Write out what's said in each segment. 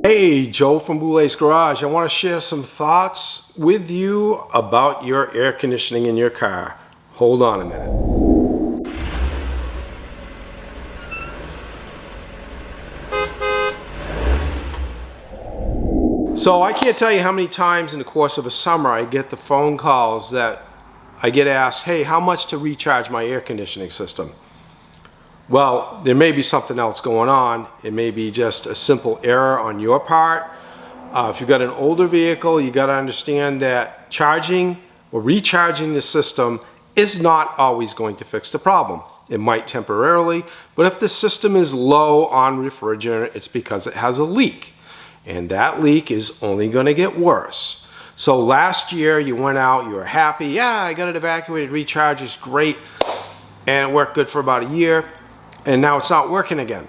Hey, Joe from Boulet's Garage. I want to share some thoughts with you about your air conditioning in your car. Hold on a minute. So I can't tell you how many times in the course of a summer I get the phone calls that I get asked, hey, how much to recharge my air conditioning system? Well, there may be something else going on. It may be just a simple error on your part. If you've got an older vehicle, you got to understand that charging or recharging the system is not always going to fix the problem. It might temporarily, but if the system is low on refrigerant, it's because it has a leak. And that leak is only going to get worse. So last year you went out, you were happy, yeah, I got it evacuated, recharge is great, and it worked good for about a year. And now it's not working again.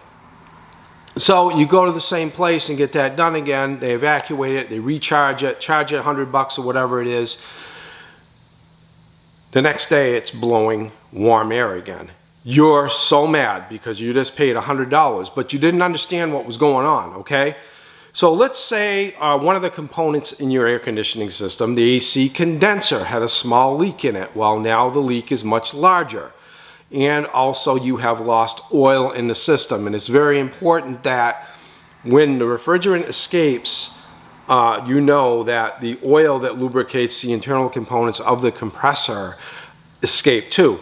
So you go to the same place and get that done again. They evacuate it, they recharge it, charge it $100 or whatever it is. The next day it's blowing warm air again. You're so mad because you just paid $100, but you didn't understand what was going on, okay? So let's say one of the components in your air conditioning system, the AC condenser, had a small leak in it. Well, now the leak is much larger. And also you have lost oil in the system, and it's very important that when the refrigerant escapes, you know that the oil that lubricates the internal components of the compressor escape too.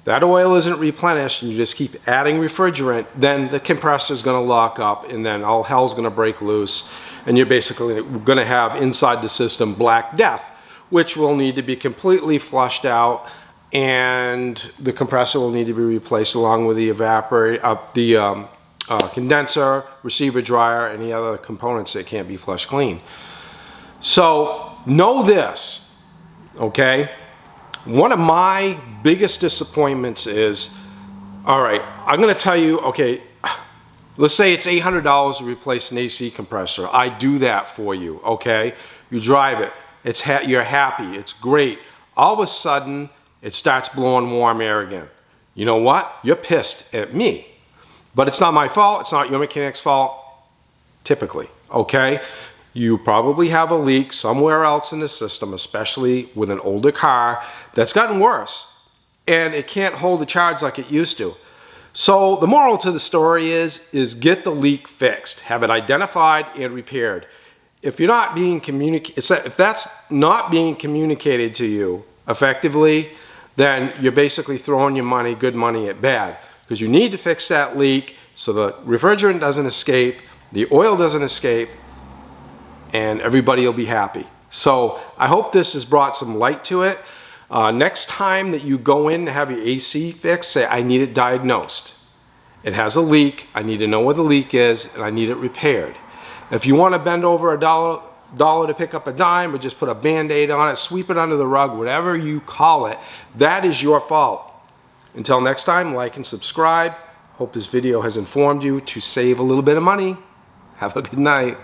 That oil isn't replenished and you just keep adding refrigerant, then the compressor is going to lock up and then all hell's going to break loose, and you're basically going to have inside the system black death, which will need to be completely flushed out. And the compressor will need to be replaced along with the condenser, receiver dryer, any other components that can't be flushed clean. So know this, okay? One of my biggest disappointments is, all right, I'm going to tell you, okay, let's say it's $800 to replace an AC compressor. I do that for you, okay? You drive it, you're happy, it's great. All of a sudden, it starts blowing warm air again. You know what? You're pissed at me. But it's not my fault. It's not your mechanic's fault, typically, okay? You probably have a leak somewhere else in the system, especially with an older car, that's gotten worse. And it can't hold the charge like it used to. So the moral to the story is get the leak fixed. Have it identified and repaired. If you're not being if that's not being communicated to you effectively, then you're basically throwing your money, good money, at bad. Because you need to fix that leak so the refrigerant doesn't escape, the oil doesn't escape, and everybody will be happy. So I hope this has brought some light to it. Next time that you go in to have your AC fixed, say, I need it diagnosed. It has a leak, I need to know where the leak is, and I need it repaired. If you want to bend over a dollar to pick up a dime, or just put a band-aid on it, sweep it under the rug, whatever you call it, that is your fault. Until next time, like and subscribe. Hope this video has informed you to save a little bit of money. Have a good night.